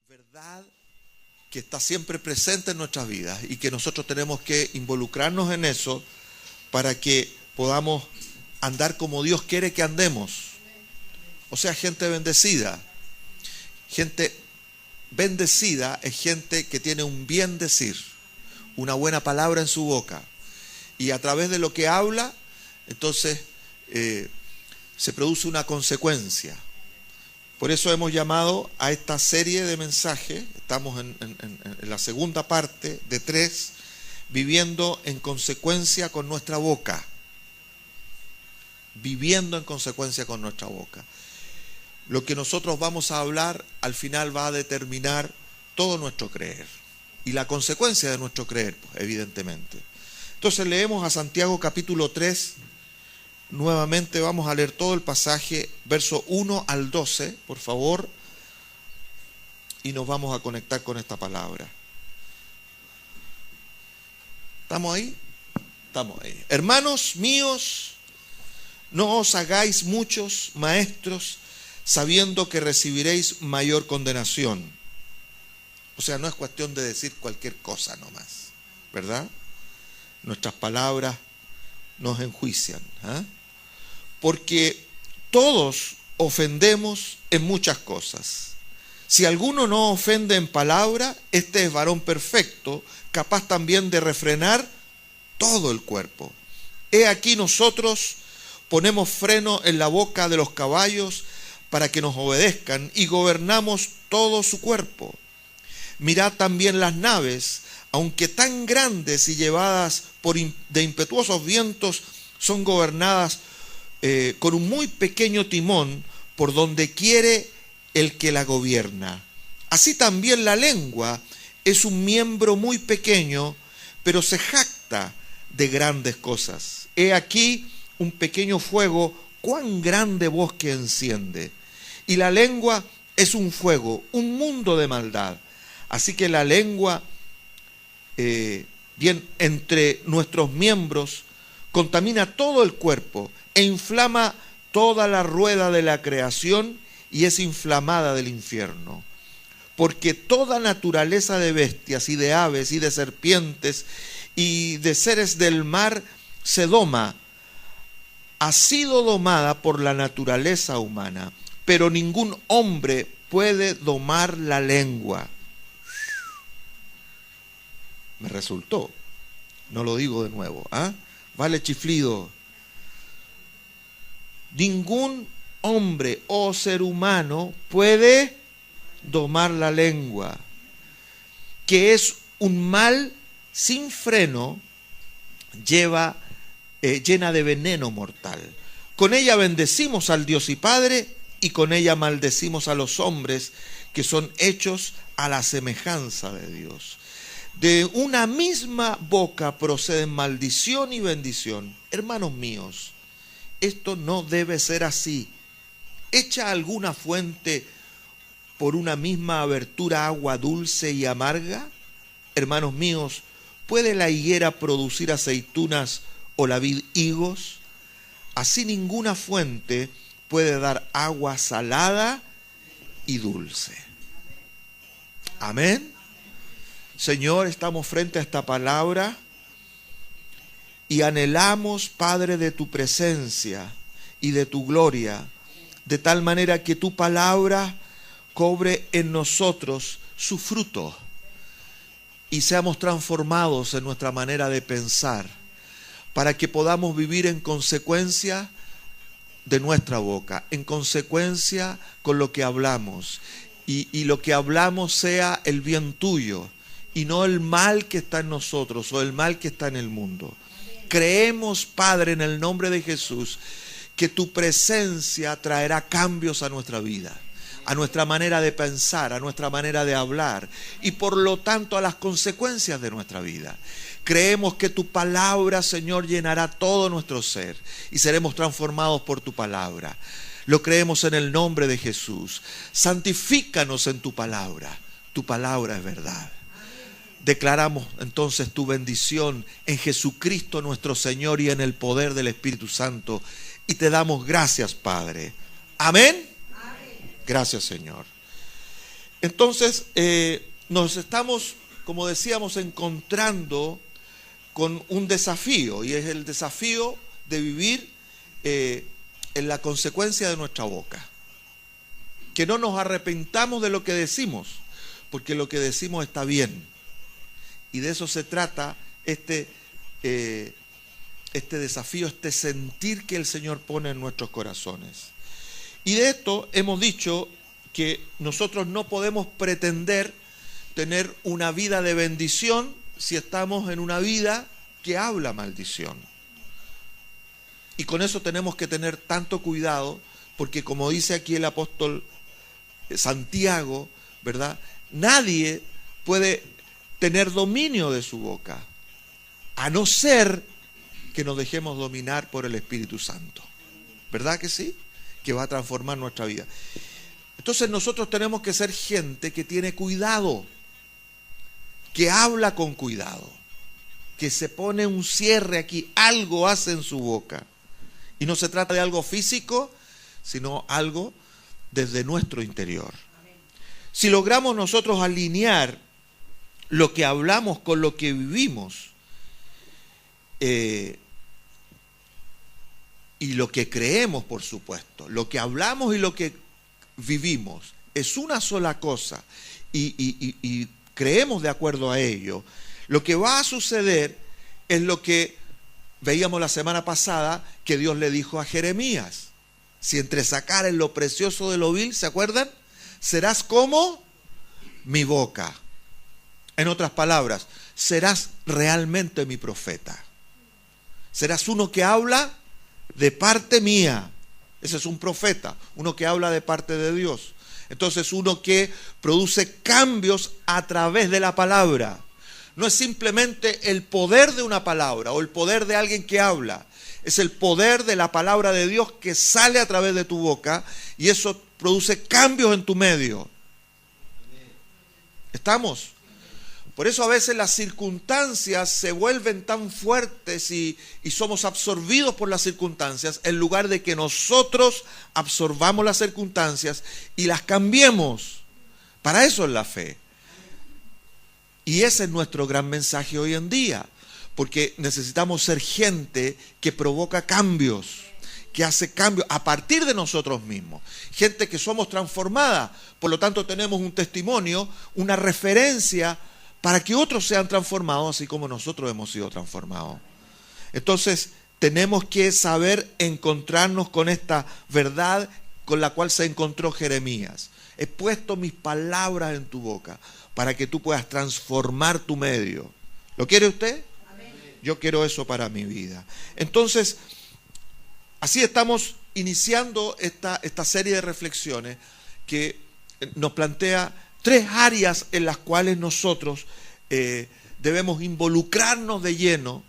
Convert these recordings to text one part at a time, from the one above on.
verdad que está siempre presente en nuestras vidas y que nosotros tenemos que involucrarnos en eso para que podamos andar como Dios quiere que andemos. O sea, gente bendecida. Gente bendecida es gente que tiene un bien decir, una buena palabra en su boca. Y a través de lo que habla, entonces se produce una consecuencia. Por eso hemos llamado a esta serie de mensajes, estamos en la segunda parte de 3, viviendo en consecuencia con nuestra boca. Viviendo en consecuencia con nuestra boca. Lo que nosotros vamos a hablar al final va a determinar todo nuestro creer. Y la consecuencia de nuestro creer, pues, evidentemente. Entonces leemos a Santiago capítulo 3. Nuevamente vamos a leer todo el pasaje, verso 1 al 12, por favor, y nos vamos a conectar con esta palabra. ¿Estamos ahí? Estamos ahí. Hermanos míos, no os hagáis muchos maestros, sabiendo que recibiréis mayor condenación. O sea, no es cuestión de decir cualquier cosa nomás, ¿verdad? Nuestras palabras nos enjuician, ¿eh? Porque todos ofendemos en muchas cosas. Si alguno no ofende en palabra, este es varón perfecto, capaz también de refrenar todo el cuerpo. He aquí nosotros ponemos freno en la boca de los caballos para que nos obedezcan y gobernamos todo su cuerpo. Mirad también las naves, aunque tan grandes y llevadas de impetuosos vientos, son gobernadas con un muy pequeño timón por donde quiere el que la gobierna. Así también la lengua es un miembro muy pequeño, pero se jacta de grandes cosas. He aquí un pequeño fuego, cuán grande bosque enciende. Y la lengua es un fuego, un mundo de maldad. Así que la lengua, bien entre nuestros miembros, contamina todo el cuerpo e inflama toda la rueda de la creación y es inflamada del infierno. Porque toda naturaleza de bestias y de aves y de serpientes y de seres del mar se doma, ha sido domada por la naturaleza humana, pero ningún hombre puede domar la lengua. Me resultó, no lo digo de nuevo, ¿ah? Vale chiflido. Ningún hombre o ser humano puede domar la lengua, que es un mal sin freno, llena de veneno mortal. Con ella bendecimos al Dios y Padre, y con ella maldecimos a los hombres que son hechos a la semejanza de Dios. De una misma boca proceden maldición y bendición. Hermanos míos, esto no debe ser así. ¿Echa alguna fuente por una misma abertura agua dulce y amarga? Hermanos míos, ¿puede la higuera producir aceitunas o la vid higos? Así ninguna fuente puede dar agua salada y dulce. Amén. Señor, estamos frente a esta palabra y anhelamos, Padre, de tu presencia y de tu gloria, de tal manera que tu palabra cobre en nosotros su fruto y seamos transformados en nuestra manera de pensar, para que podamos vivir en consecuencia de nuestra boca, en consecuencia con lo que hablamos, y lo que hablamos sea el bien tuyo, y no el mal que está en nosotros o el mal que está en el mundo. Creemos, Padre, en el nombre de Jesús, que tu presencia traerá cambios a nuestra vida, a nuestra manera de pensar, a nuestra manera de hablar y por lo tanto a las consecuencias de nuestra vida. Creemos que tu palabra, Señor, llenará todo nuestro ser y seremos transformados por tu palabra. Lo creemos en el nombre de Jesús. Santifícanos en tu palabra. Tu palabra es verdad. Declaramos entonces tu bendición en Jesucristo nuestro Señor y en el poder del Espíritu Santo. Y te damos gracias, Padre. Amén. Amén. Gracias, Señor. Entonces, nos estamos, como decíamos, encontrando con un desafío, y es el desafío de vivir en la consecuencia de nuestra boca. Que no nos arrepentamos de lo que decimos, porque lo que decimos está bien. Y de eso se trata este desafío, este sentir que el Señor pone en nuestros corazones. Y de esto hemos dicho que nosotros no podemos pretender tener una vida de bendición si estamos en una vida que habla maldición. Y con eso tenemos que tener tanto cuidado, porque como dice aquí el apóstol Santiago, ¿verdad? Nadie puede tener dominio de su boca, a no ser que nos dejemos dominar por el Espíritu Santo. ¿Verdad que sí? Que va a transformar nuestra vida. Entonces nosotros tenemos que ser gente que tiene cuidado, que habla con cuidado, que se pone un cierre aquí, algo hace en su boca. Y no se trata de algo físico, sino algo desde nuestro interior. Si logramos nosotros alinear lo que hablamos con lo que vivimos, y lo que creemos, por supuesto, lo que hablamos y lo que vivimos es una sola cosa, y creemos de acuerdo a ello, lo que va a suceder es lo que veíamos la semana pasada que Dios le dijo a Jeremías: si entresacares lo precioso de lo vil, ¿se acuerdan? Serás como mi boca. En otras palabras, serás realmente mi profeta. Serás uno que habla de parte mía. Ese es un profeta, uno que habla de parte de Dios. Entonces, uno que produce cambios a través de la palabra. No es simplemente el poder de una palabra o el poder de alguien que habla. Es el poder de la palabra de Dios que sale a través de tu boca, y eso produce cambios en tu medio. ¿Estamos? Por eso a veces las circunstancias se vuelven tan fuertes y somos absorbidos por las circunstancias, en lugar de que nosotros absorbamos las circunstancias y las cambiemos. Para eso es la fe. Y ese es nuestro gran mensaje hoy en día, porque necesitamos ser gente que provoca cambios, que hace cambios a partir de nosotros mismos. Gente que somos transformada, por lo tanto tenemos un testimonio, una referencia para que otros sean transformados así como nosotros hemos sido transformados. Entonces tenemos que saber encontrarnos con esta verdad con la cual se encontró Jeremías. He puesto mis palabras en tu boca para que tú puedas transformar tu medio. ¿Lo quiere usted? Amén. Yo quiero eso para mi vida. Entonces, así estamos iniciando esta serie de reflexiones que nos plantea 3 áreas en las cuales nosotros debemos involucrarnos de lleno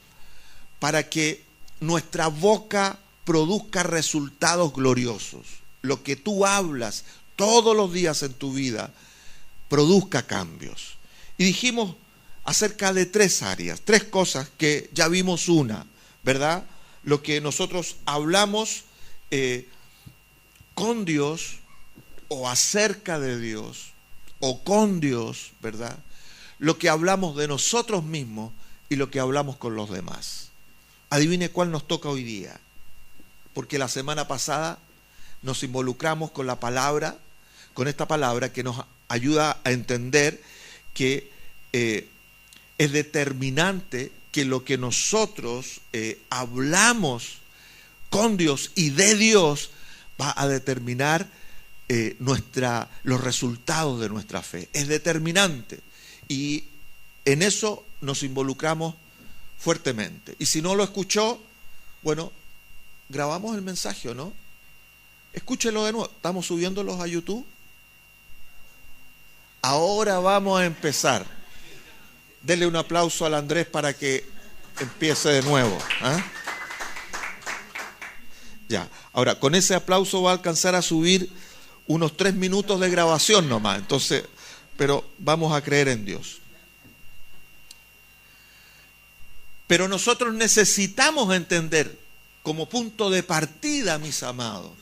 para que nuestra boca produzca resultados gloriosos. Lo que tú hablas todos los días en tu vida produzca cambios. Y dijimos acerca de 3 áreas, 3 cosas que ya vimos una, ¿verdad? Lo que nosotros hablamos con Dios o acerca de Dios o con Dios, ¿verdad? Lo que hablamos de nosotros mismos y lo que hablamos con los demás. Adivine cuál nos toca hoy día, porque la semana pasada nos involucramos con la palabra, con esta palabra que nos ayuda a entender que es determinante que lo que nosotros hablamos con Dios y de Dios va a determinar los resultados de nuestra fe. Es determinante. Y en eso nos involucramos fuertemente. Y si no lo escuchó, bueno, grabamos el mensaje, ¿o no? Escúchelo de nuevo. ¿Estamos subiéndolos a YouTube? Ahora vamos a empezar. Denle un aplauso al Andrés para que empiece de nuevo. ¿Ah? Ya. Ahora, con ese aplauso va a alcanzar a subir unos 3 minutos de grabación nomás. Entonces, pero vamos a creer en Dios. Pero nosotros necesitamos entender como punto de partida, mis amados,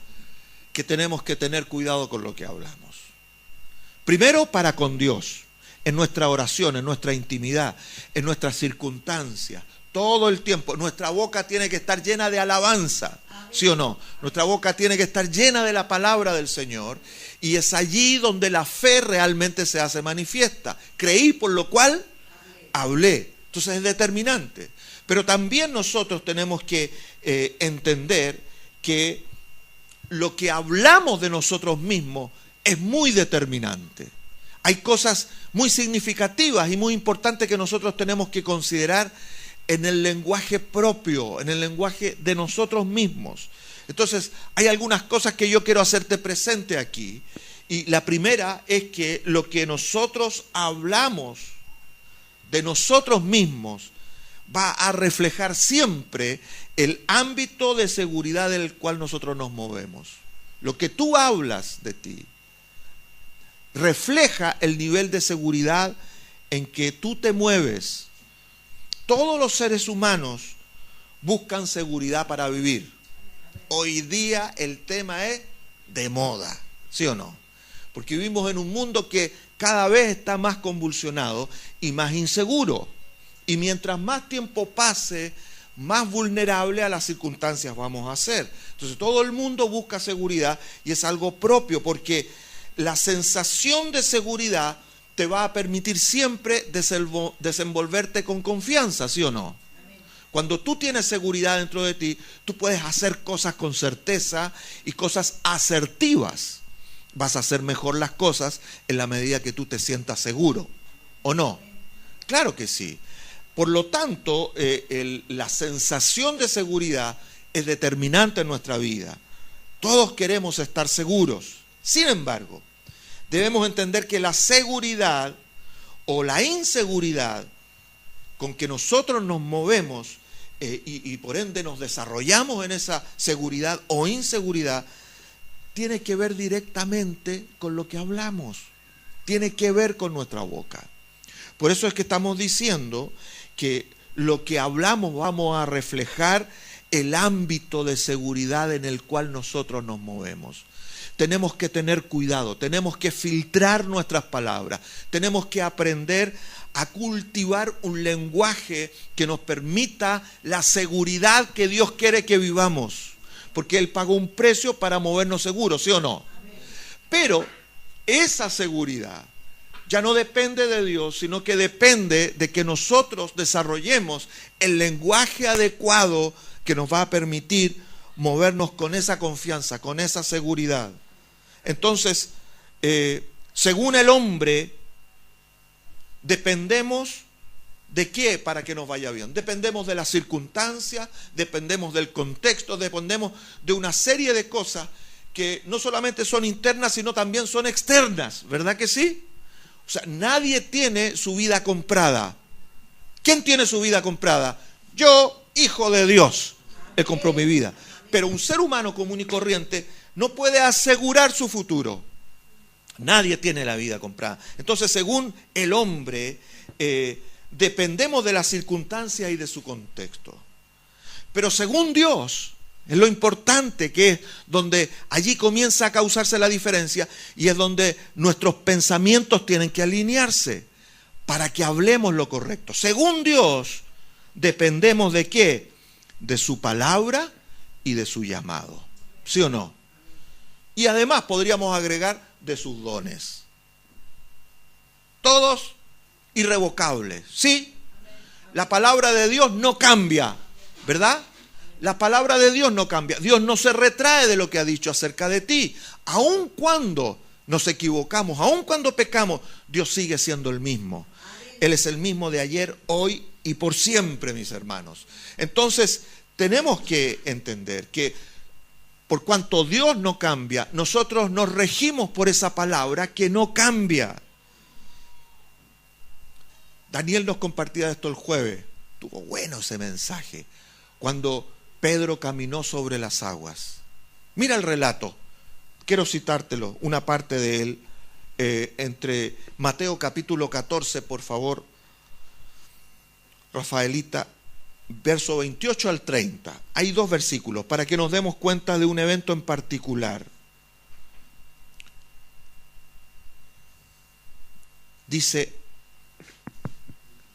que tenemos que tener cuidado con lo que hablamos. Primero, para con Dios, en nuestra oración, en nuestra intimidad, en nuestras circunstancias, todo el tiempo. Nuestra boca tiene que estar llena de alabanza, ¿sí o no? Nuestra boca tiene que estar llena de la palabra del Señor, y es allí donde la fe realmente se hace manifiesta. Creí, por lo cual hablé. Entonces es determinante. Pero también nosotros tenemos que entender que lo que hablamos de nosotros mismos es muy determinante. Hay cosas muy significativas y muy importantes que nosotros tenemos que considerar en el lenguaje propio, en el lenguaje de nosotros mismos. Entonces, hay algunas cosas que yo quiero hacerte presente aquí. Y la primera es que lo que nosotros hablamos de nosotros mismos va a reflejar siempre el ámbito de seguridad del cual nosotros nos movemos. Lo que tú hablas de ti refleja el nivel de seguridad en que tú te mueves. Todos los seres humanos buscan seguridad para vivir. Hoy día el tema es de moda, ¿sí o no? Porque vivimos en un mundo que cada vez está más convulsionado y más inseguro. Y mientras más tiempo pase, más vulnerable a las circunstancias vamos a ser. Entonces todo el mundo busca seguridad, y es algo propio, porque la sensación de seguridad te va a permitir siempre desenvolverte con confianza, ¿sí o no? Cuando tú tienes seguridad dentro de ti, tú puedes hacer cosas con certeza y cosas asertivas. Vas a hacer mejor las cosas en la medida que tú te sientas seguro, ¿o no? Claro que sí. Por lo tanto, la sensación de seguridad es determinante en nuestra vida. Todos queremos estar seguros. Sin embargo, debemos entender que la seguridad o la inseguridad con que nosotros nos movemos y por ende nos desarrollamos en esa seguridad o inseguridad, tiene que ver directamente con lo que hablamos, tiene que ver con nuestra boca. Por eso es que estamos diciendo que lo que hablamos vamos a reflejar el ámbito de seguridad en el cual nosotros nos movemos. Tenemos que tener cuidado, tenemos que filtrar nuestras palabras, tenemos que aprender a cultivar un lenguaje que nos permita la seguridad que Dios quiere que vivamos, porque Él pagó un precio para movernos seguros, ¿sí o no? Pero esa seguridad ya no depende de Dios, sino que depende de que nosotros desarrollemos el lenguaje adecuado que nos va a permitir movernos con esa confianza, con esa seguridad. Entonces, según el hombre, dependemos ¿de qué para que nos vaya bien? Dependemos de las circunstancias, dependemos del contexto, dependemos de una serie de cosas que no solamente son internas, sino también son externas, ¿verdad que sí? O sea, nadie tiene su vida comprada. ¿Quién tiene su vida comprada? Yo, hijo de Dios, Él compró mi vida. Pero un ser humano común y corriente no puede asegurar su futuro. Nadie tiene la vida comprada. Entonces, según el hombre, dependemos de las circunstancias y de su contexto. Pero según Dios, es lo importante, que es donde allí comienza a causarse la diferencia, y es donde nuestros pensamientos tienen que alinearse para que hablemos lo correcto. Según Dios, dependemos ¿de qué? De su palabra y de su llamado. ¿Sí o no? Y además podríamos agregar de sus dones. Todos irrevocables. ¿Sí? La palabra de Dios no cambia, ¿verdad? La palabra de Dios no cambia. Dios no se retrae de lo que ha dicho acerca de ti. Aun cuando nos equivocamos, aun cuando pecamos, Dios sigue siendo el mismo. Él es el mismo de ayer, hoy y por siempre, mis hermanos. Entonces, tenemos que entender que por cuanto Dios no cambia, nosotros nos regimos por esa palabra que no cambia. Daniel nos compartía esto el jueves. Tuvo bueno ese mensaje. Cuando Pedro caminó sobre las aguas. Mira el relato. Quiero citártelo, una parte de él, entre Mateo capítulo 14, por favor, Rafaelita, verso 28 al 30. Hay dos versículos para que nos demos cuenta de un evento en particular. Dice,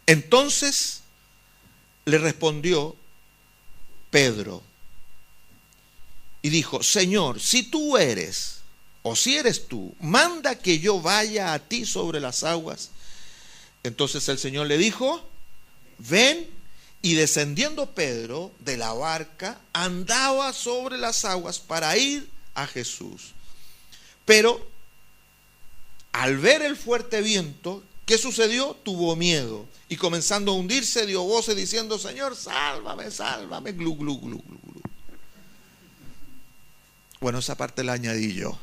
entonces le respondió Pedro y dijo, Señor, si tú eres, o si eres tú, manda que yo vaya a ti sobre las aguas. Entonces el Señor le dijo, ven. Y descendiendo Pedro de la barca, andaba sobre las aguas para ir a Jesús. Pero al ver el fuerte viento, ¿qué sucedió? Tuvo miedo. Y comenzando a hundirse, dio voces diciendo, Señor, sálvame, sálvame, glu, glu, glu, glu, glu. Bueno, esa parte la añadí yo.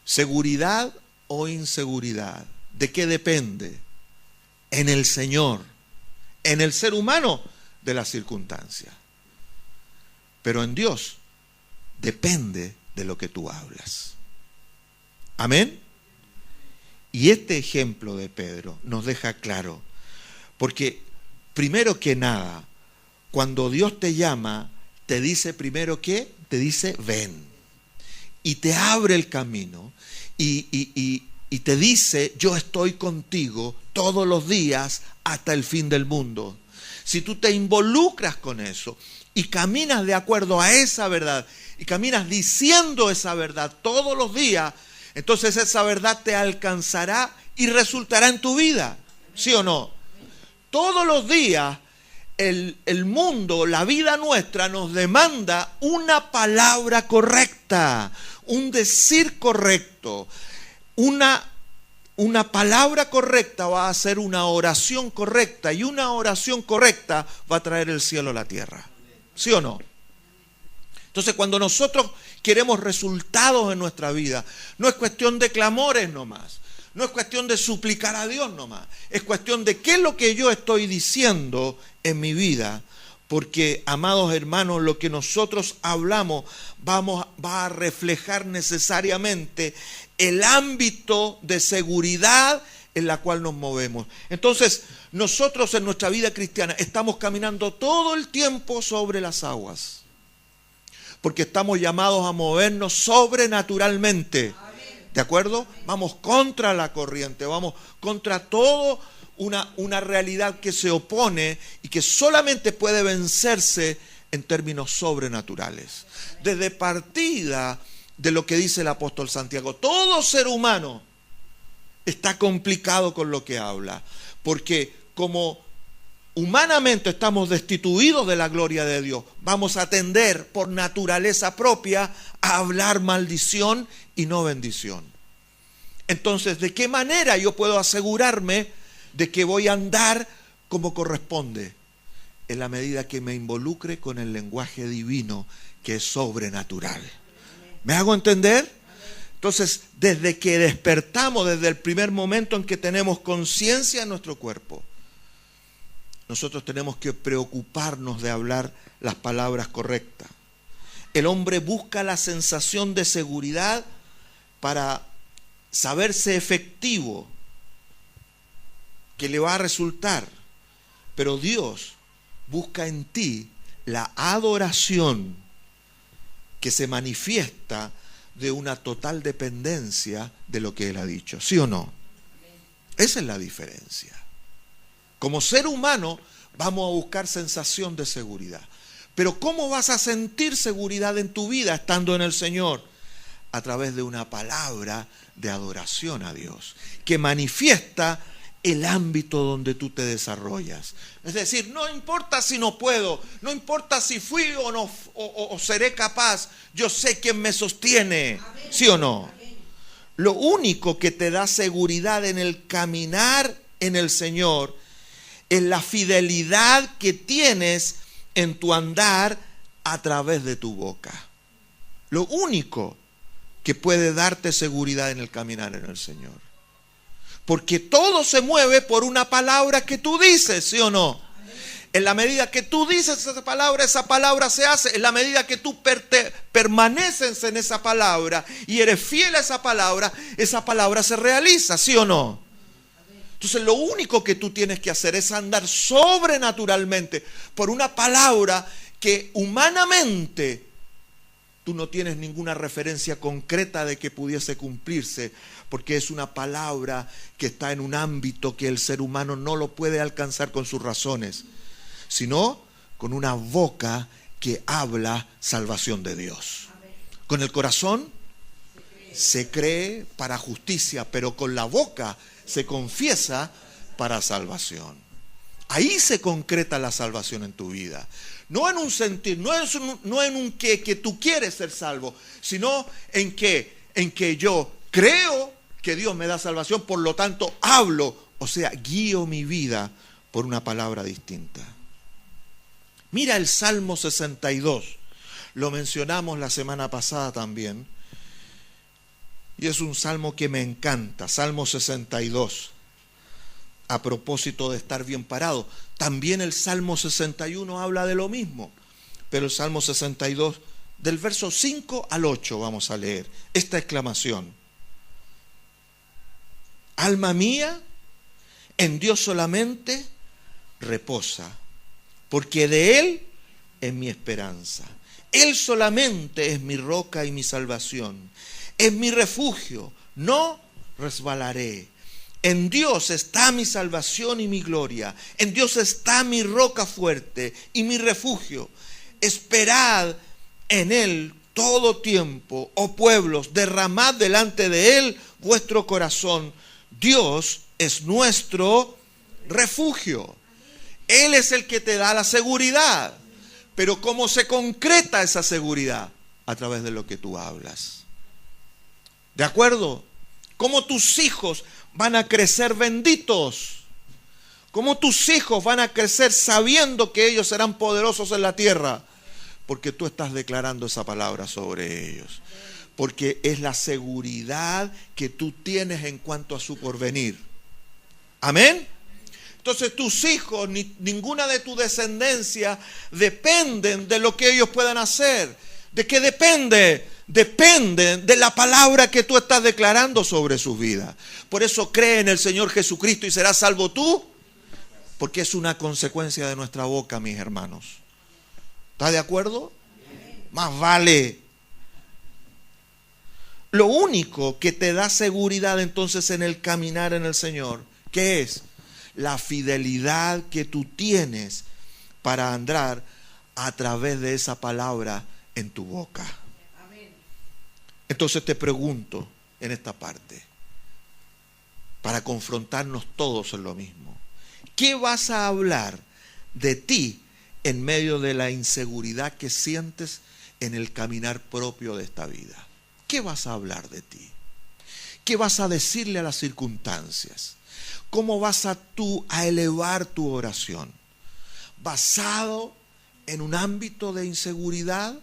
¿Seguridad o inseguridad? ¿De qué depende? En el Señor. En el ser humano, de las circunstancias. Pero en Dios depende de lo que tú hablas. Amén. Y este ejemplo de Pedro nos deja claro, porque primero que nada, cuando Dios te llama, te dice primero que, te dice ven, y te abre el camino, y te dice, yo estoy contigo todos los días hasta el fin del mundo. Si tú te involucras con eso y caminas de acuerdo a esa verdad, y caminas diciendo esa verdad todos los días, entonces esa verdad te alcanzará y resultará en tu vida. ¿Sí o no? Todos los días el mundo, la vida nuestra nos demanda una palabra correcta, un decir correcto. Una palabra correcta va a ser una oración correcta, y una oración correcta va a traer el cielo a la tierra. ¿Sí o no? Entonces, cuando nosotros queremos resultados en nuestra vida, no es cuestión de clamores nomás, no es cuestión de suplicar a Dios nomás, es cuestión de qué es lo que yo estoy diciendo en mi vida. Porque, amados hermanos, lo que nosotros hablamos va a reflejar necesariamente el ámbito de seguridad en la cual nos movemos. Entonces, nosotros en nuestra vida cristiana estamos caminando todo el tiempo sobre las aguas, porque estamos llamados a movernos sobrenaturalmente. ¿De acuerdo? Vamos contra la corriente, vamos contra todo una realidad que se opone y que solamente puede vencerse en términos sobrenaturales. Desde partida de lo que dice el apóstol Santiago, todo ser humano está complicado con lo que habla, porque como humanamente estamos destituidos de la gloria de Dios, vamos a tender por naturaleza propia a hablar maldición y no bendición. Entonces, ¿de qué manera yo puedo asegurarme de que voy a andar como corresponde? En la medida que me involucre con el lenguaje divino, que es sobrenatural. ¿Me hago entender? Entonces, desde que despertamos, desde el primer momento en que tenemos conciencia en nuestro cuerpo, nosotros tenemos que preocuparnos de hablar las palabras correctas. El hombre busca la sensación de seguridad para saberse efectivo, que le va a resultar. Pero Dios busca en ti la adoración que se manifiesta de una total dependencia de lo que Él ha dicho. ¿Sí o no? Esa es la diferencia. Como ser humano vamos a buscar sensación de seguridad. Pero ¿cómo vas a sentir seguridad en tu vida estando en el Señor? A través de una palabra de adoración a Dios, que manifiesta el ámbito donde tú te desarrollas. Es decir, no importa si no puedo, no importa si fui o no, o seré capaz, yo sé quién me sostiene. Amén. ¿Sí o no? Amén. Lo único que te da seguridad en el caminar en el Señor es la fidelidad que tienes en tu andar a través de tu boca. Lo único que puede darte seguridad en el caminar en el Señor. Porque todo se mueve por una palabra que tú dices, ¿sí o no? En la medida que tú dices esa palabra se hace. En la medida que tú permaneces en esa palabra y eres fiel a esa palabra se realiza, ¿sí o no? Entonces lo único que tú tienes que hacer es andar sobrenaturalmente por una palabra que humanamente tú no tienes ninguna referencia concreta de que pudiese cumplirse, porque es una palabra que está en un ámbito que el ser humano no lo puede alcanzar con sus razones, sino con una boca que habla salvación de Dios. Con el corazón se cree para justicia, pero con la boca se confiesa para salvación. Ahí se concreta la salvación en tu vida. No en un sentir, no en un que tú quieres ser salvo, sino en que yo creo que Dios me da salvación, por lo tanto hablo, o sea, guío mi vida por una palabra distinta. Mira el Salmo 62, lo mencionamos la semana pasada también, y es un salmo que me encanta, Salmo 62. A propósito de estar bien parado. También el Salmo 61 habla de lo mismo. Pero el Salmo 62, del verso 5 al 8, vamos a leer esta exclamación. Alma mía, en Dios solamente reposa, porque de Él es mi esperanza. Él solamente es mi roca y mi salvación. Es mi refugio, no resbalaré. En Dios está mi salvación y mi gloria. En Dios está mi roca fuerte y mi refugio. Esperad en Él todo tiempo, oh pueblos, derramad delante de Él vuestro corazón. Dios es nuestro refugio. Él es el que te da la seguridad. Pero ¿cómo se concreta esa seguridad? A través de lo que tú hablas. ¿De acuerdo? ¿Cómo tus hijos van a crecer benditos? ¿Cómo tus hijos van a crecer sabiendo que ellos serán poderosos en la tierra? Porque tú estás declarando esa palabra sobre ellos. Porque es la seguridad que tú tienes en cuanto a su porvenir. ¿Amén? Entonces tus hijos, ninguna de tu descendencia dependen de lo que ellos puedan hacer. ¿De qué depende? Dependen de la palabra que tú estás declarando sobre sus vidas. Por eso cree en el Señor Jesucristo y serás salvo tú, porque es una consecuencia de nuestra boca, mis hermanos. ¿Estás de acuerdo? Más vale. Lo único que te da seguridad entonces en el caminar en el Señor, ¿qué es? La fidelidad que tú tienes para andar a través de esa palabra en tu boca. Entonces te pregunto en esta parte, para confrontarnos todos en lo mismo, ¿qué vas a hablar de ti en medio de la inseguridad que sientes en el caminar propio de esta vida? ¿Qué vas a hablar de ti? ¿Qué vas a decirle a las circunstancias? ¿Cómo vas tú a elevar tu oración? ¿Basado en un ámbito de inseguridad,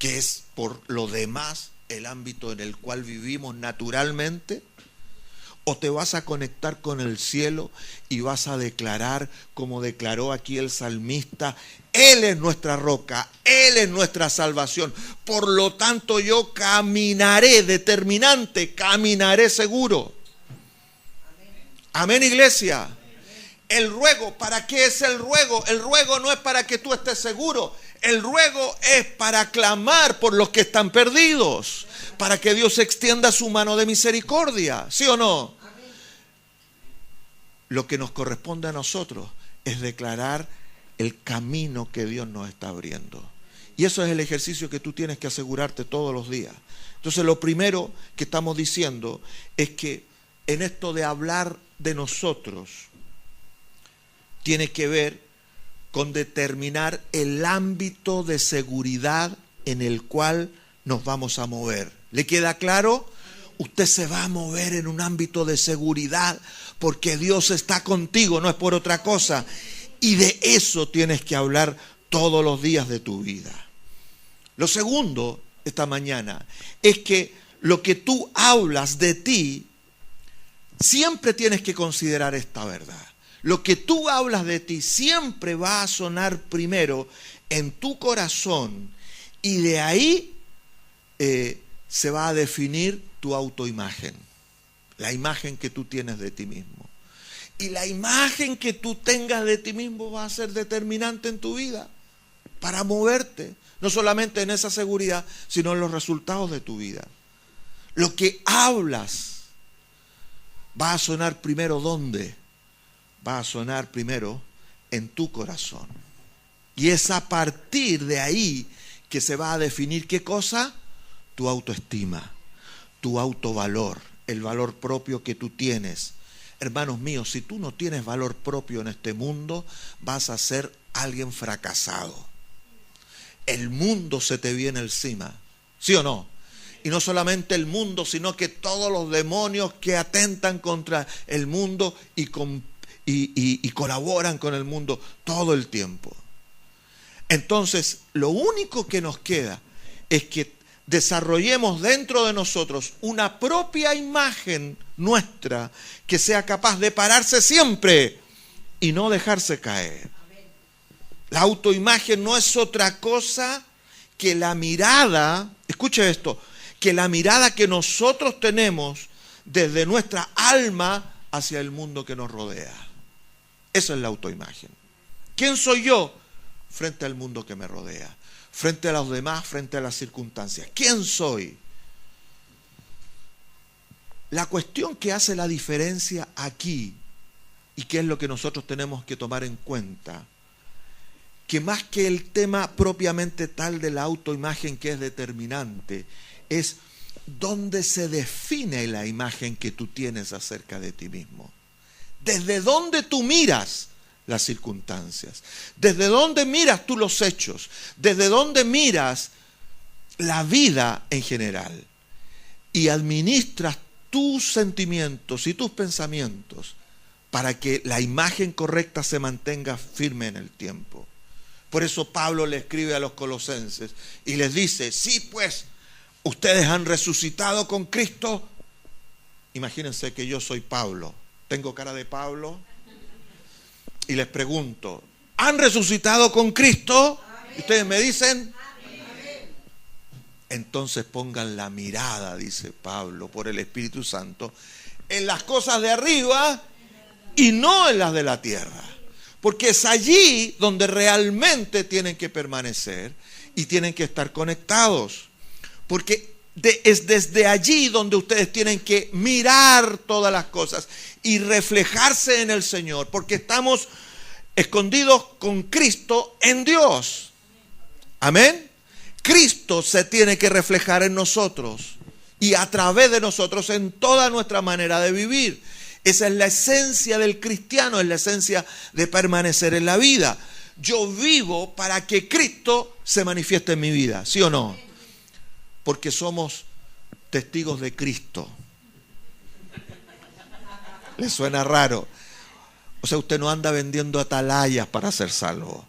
que es por lo demás el ámbito en el cual vivimos naturalmente? ¿O te vas a conectar con el cielo y vas a declarar, como declaró aquí el salmista, Él es nuestra roca, Él es nuestra salvación, por lo tanto yo caminaré, determinante, caminaré seguro? Amén, iglesia. El ruego, ¿para qué es el ruego? El ruego no es para que tú estés seguro. El ruego es para clamar por los que están perdidos, para que Dios extienda su mano de misericordia, ¿sí o no? Lo que nos corresponde a nosotros es declarar el camino que Dios nos está abriendo. Y eso es el ejercicio que tú tienes que asegurarte todos los días. Entonces lo primero que estamos diciendo es que en esto de hablar de nosotros tiene que ver con determinar el ámbito de seguridad en el cual nos vamos a mover. ¿Le queda claro? Usted se va a mover en un ámbito de seguridad porque Dios está contigo, no es por otra cosa. Y de eso tienes que hablar todos los días de tu vida. Lo segundo, esta mañana, es que lo que tú hablas de ti, siempre tienes que considerar esta verdad. Lo que tú hablas de ti siempre va a sonar primero en tu corazón y de ahí se va a definir tu autoimagen, la imagen que tú tienes de ti mismo. Y la imagen que tú tengas de ti mismo va a ser determinante en tu vida. para moverte, no solamente en esa seguridad, sino en los resultados de tu vida. Lo que hablas va a sonar primero ¿dónde? Va a sonar primero en tu corazón. Y es a partir de ahí que se va a definir ¿qué cosa? Tu autoestima, tu autovalor, el valor propio que tú tienes. Hermanos míos, si tú no tienes valor propio en este mundo, vas a ser alguien fracasado. El mundo se te viene encima, ¿sí o no? Y no solamente el mundo, sino que todos los demonios que atentan contra el mundo y colaboran con el mundo todo el tiempo. Entonces, lo único que nos queda es que desarrollemos dentro de nosotros una propia imagen nuestra que sea capaz de pararse siempre y no dejarse caer. La autoimagen no es otra cosa que la mirada, escuche esto, que la mirada que nosotros tenemos desde nuestra alma hacia el mundo que nos rodea. Esa es la autoimagen. ¿Quién soy yo frente al mundo que me rodea? Frente a los demás, frente a las circunstancias. ¿Quién soy? La cuestión que hace la diferencia aquí, y que es lo que nosotros tenemos que tomar en cuenta, que más que el tema propiamente tal de la autoimagen que es determinante, es dónde se define la imagen que tú tienes acerca de ti mismo. Desde dónde tú miras las circunstancias, desde dónde miras tú los hechos, desde dónde miras la vida en general y administras tus sentimientos y tus pensamientos para que la imagen correcta se mantenga firme en el tiempo. Por eso Pablo le escribe a los colosenses y les dice, sí pues, ustedes han resucitado con Cristo. Imagínense que yo soy Pablo, tengo cara de Pablo. Y les pregunto, ¿han resucitado con Cristo? Amén. Ustedes me dicen, amén. Entonces pongan la mirada, dice Pablo, por el Espíritu Santo, en las cosas de arriba y no en las de la tierra. Porque es allí donde realmente tienen que permanecer y tienen que estar conectados. Porque es desde allí donde ustedes tienen que mirar todas las cosas y reflejarse en el Señor, porque estamos escondidos con Cristo en Dios. Amén. Cristo se tiene que reflejar en nosotros y a través de nosotros en toda nuestra manera de vivir. Esa es la esencia del cristiano, es la esencia de permanecer en la vida. Yo vivo para que Cristo se manifieste en mi vida, ¿sí o no? Porque somos testigos de Cristo. ¿Les suena raro? O sea, usted no anda vendiendo atalayas para ser salvo.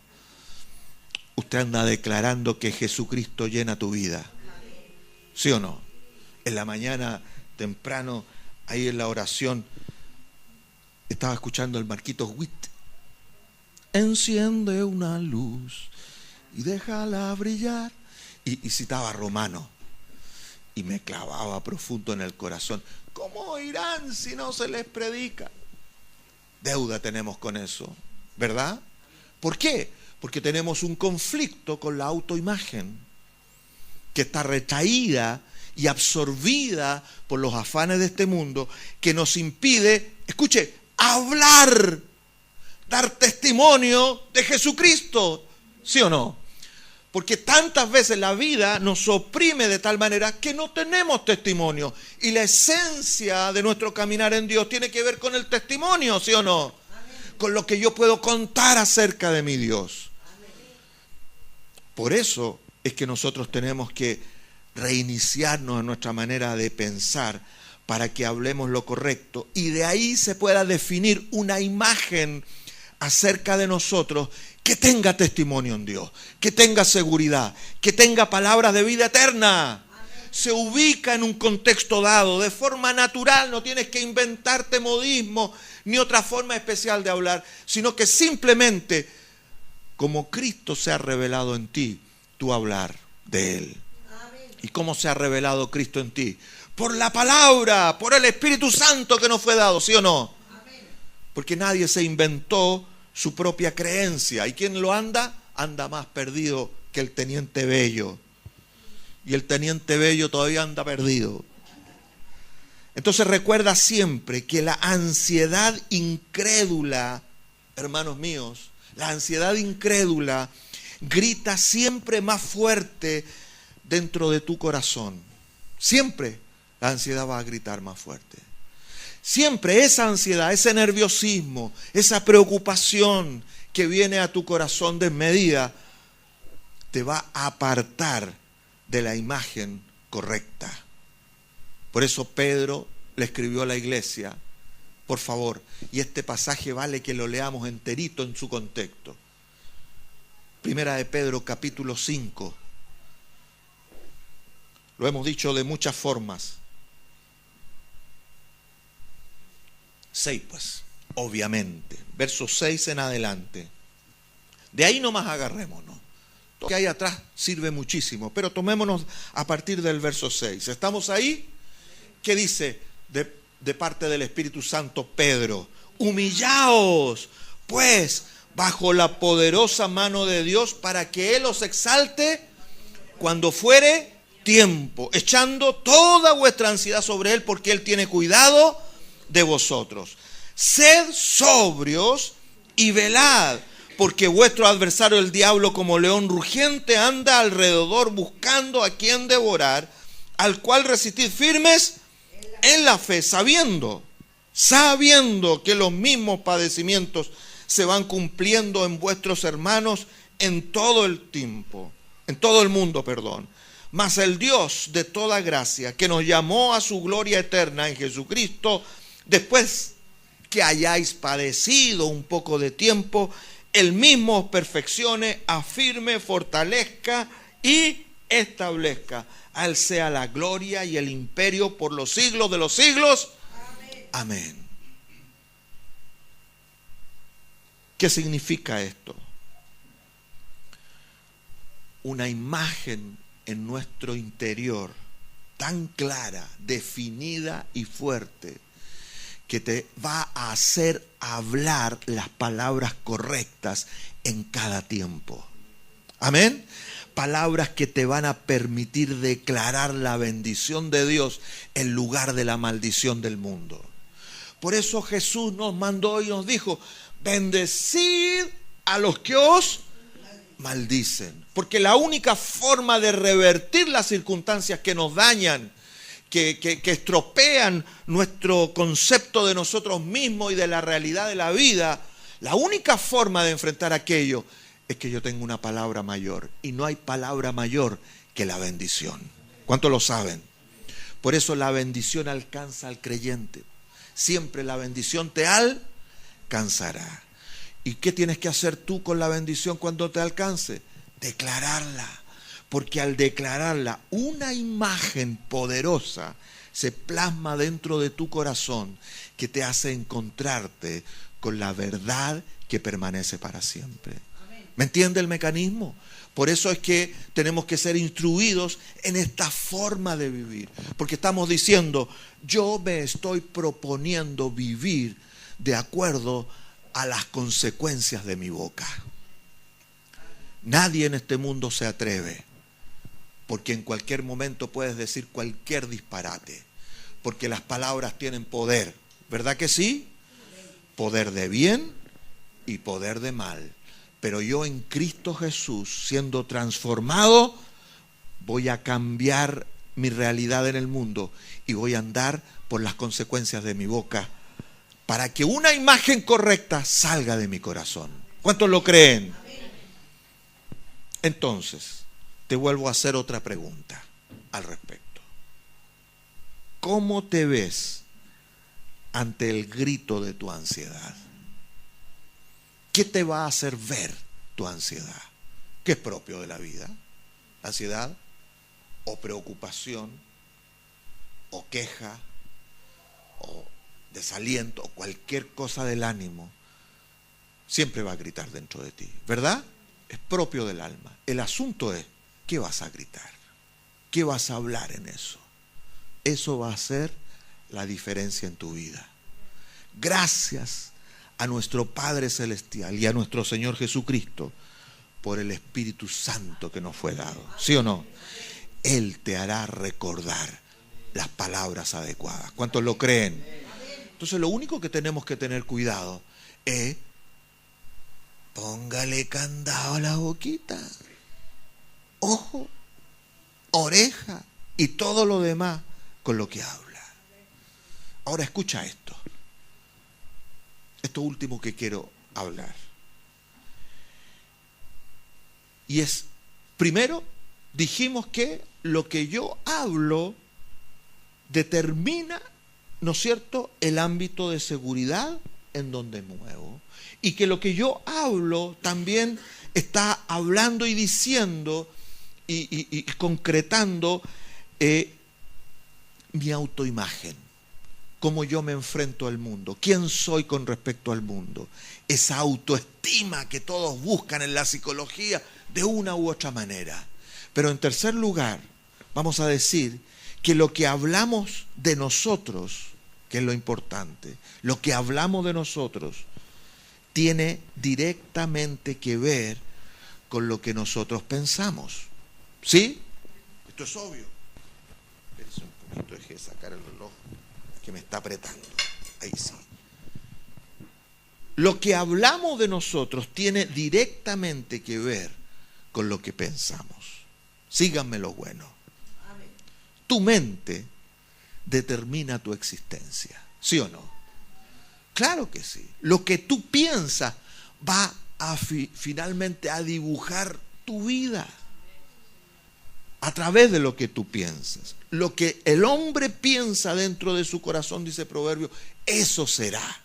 Usted anda declarando que Jesucristo llena tu vida. ¿Sí o no? En la mañana, temprano, ahí en la oración, estaba escuchando el Marquitos Witt. Enciende una luz y déjala brillar. Y citaba a Romano. Y me clavaba profundo en el corazón. ¿Cómo irán si no se les predica? Deuda tenemos con eso, ¿verdad? ¿Por qué? Porque tenemos un conflicto con la autoimagen que está retraída y absorbida por los afanes de este mundo, que nos impide, escuche, hablar, dar testimonio de Jesucristo, ¿sí o no? Porque tantas veces la vida nos oprime de tal manera que no tenemos testimonio. Y la esencia de nuestro caminar en Dios tiene que ver con el testimonio, ¿sí o no? Amén. Con lo que yo puedo contar acerca de mi Dios. Amén. Por eso es que nosotros tenemos que reiniciarnos en nuestra manera de pensar para que hablemos lo correcto. Y de ahí se pueda definir una imagen acerca de nosotros que tenga testimonio en Dios, que tenga seguridad, que tenga palabras de vida eterna. Amén. Se ubica en un contexto dado, de forma natural, no tienes que inventarte modismo ni otra forma especial de hablar, sino que simplemente, como Cristo se ha revelado en ti, tú hablar de Él. Amén. ¿Y cómo se ha revelado Cristo en ti? Por la palabra, por el Espíritu Santo que nos fue dado, ¿sí o no? Amén. Porque nadie se inventó su propia creencia. ¿Y quién lo anda anda más perdido que el teniente Bello. Y el teniente Bello todavía anda perdido. Entonces recuerda siempre que la ansiedad incrédula, hermanos míos, la ansiedad incrédula grita siempre más fuerte dentro de tu corazón. Siempre la ansiedad va a gritar más fuerte. Siempre esa ansiedad, ese nerviosismo, esa preocupación que viene a tu corazón desmedida, te va a apartar de la imagen correcta. Por eso Pedro le escribió a la iglesia, por favor, y este pasaje vale que lo leamos enterito en su contexto. Primera de Pedro, capítulo 5. Lo hemos dicho de muchas formas. 6, pues, obviamente. Verso 6 en adelante. De ahí nomás agarrémonos. Lo que hay atrás sirve muchísimo, pero tomémonos a partir del verso 6. ¿Estamos ahí? ¿Qué dice de parte del Espíritu Santo Pedro? Humillaos, pues, bajo la poderosa mano de Dios, para que Él os exalte cuando fuere tiempo, echando toda vuestra ansiedad sobre Él, porque Él tiene cuidado de vosotros. Sed sobrios y velad, porque vuestro adversario el diablo, como león rugiente, anda alrededor buscando a quien devorar, al cual resistid firmes en la fe, sabiendo que los mismos padecimientos se van cumpliendo en vuestros hermanos en todo el tiempo, en todo el mundo, perdón. Mas el Dios de toda gracia, que nos llamó a su gloria eterna en Jesucristo, después que hayáis padecido un poco de tiempo, Él mismo os perfeccione, afirme, fortalezca y establezca. A Él sea la gloria y el imperio por los siglos de los siglos. Amén. Amén. ¿Qué significa esto? Una imagen en nuestro interior tan clara, definida y fuerte, que te va a hacer hablar las palabras correctas en cada tiempo. Amén. Palabras que te van a permitir declarar la bendición de Dios en lugar de la maldición del mundo. Por eso Jesús nos mandó y nos dijo: bendecid a los que os maldicen. Porque la única forma de revertir las circunstancias que nos dañan, que estropean nuestro concepto de nosotros mismos y de la realidad de la vida, la única forma de enfrentar aquello es que yo tenga una palabra mayor. Y no hay palabra mayor que la bendición. ¿Cuántos lo saben? Por eso la bendición alcanza al creyente. Siempre la bendición te alcanzará. ¿Y qué tienes que hacer tú con la bendición cuando te alcance? Declararla. Porque al declararla, una imagen poderosa se plasma dentro de tu corazón que te hace encontrarte con la verdad que permanece para siempre. ¿Me entiende el mecanismo? Por eso es que tenemos que ser instruidos en esta forma de vivir. Porque estamos diciendo, yo me estoy proponiendo vivir de acuerdo a las consecuencias de mi boca. Nadie en este mundo se atreve, porque en cualquier momento puedes decir cualquier disparate, porque las palabras tienen poder, ¿verdad que sí? Poder de bien y poder de mal. Pero yo en Cristo Jesús, siendo transformado, voy a cambiar mi realidad en el mundo y voy a andar por las consecuencias de mi boca, para que una imagen correcta salga de mi corazón. ¿Cuántos lo creen? Entonces, te vuelvo a hacer otra pregunta al respecto. ¿Cómo te ves ante el grito de tu ansiedad? ¿Qué te va a hacer ver tu ansiedad? ¿Qué es propio de la vida? ¿Ansiedad? ¿O preocupación? ¿O queja? ¿O desaliento? ¿O cualquier cosa del ánimo? Siempre va a gritar dentro de ti, ¿verdad? Es propio del alma. El asunto es, ¿qué vas a gritar? ¿Qué vas a hablar en eso? Eso va a hacer la diferencia en tu vida. Gracias a nuestro Padre Celestial y a nuestro Señor Jesucristo por el Espíritu Santo que nos fue dado. ¿Sí o no? Él te hará recordar las palabras adecuadas. ¿Cuántos lo creen? Entonces lo único que tenemos que tener cuidado es póngale candado a la boquita, ojo, oreja y todo lo demás con lo que habla. Ahora escucha esto. Esto último que quiero hablar. Y es, primero, dijimos que lo que yo hablo determina, ¿no es cierto?, el ámbito de seguridad en donde muevo. Y que lo que yo hablo también está hablando y diciendo y concretando mi autoimagen. Cómo yo me enfrento al mundo, quién soy con respecto al mundo, esa autoestima que todos buscan en la psicología de una u otra manera. Pero en tercer lugar, vamos a decir que lo que hablamos de nosotros, que es lo importante, lo que hablamos de nosotros tiene directamente que ver con lo que nosotros pensamos. ¿Sí? Esto es obvio. Espérense un poquito, deje de sacar el reloj que me está apretando. Ahí sí. Lo que hablamos de nosotros tiene directamente que ver con lo que pensamos. Síganme lo bueno. Amén. Tu mente determina tu existencia. ¿Sí o no? Claro que sí. Lo que tú piensas va a finalmente a dibujar tu vida a través de lo que tú piensas. Lo que el hombre piensa dentro de su corazón, dice Proverbio, eso será.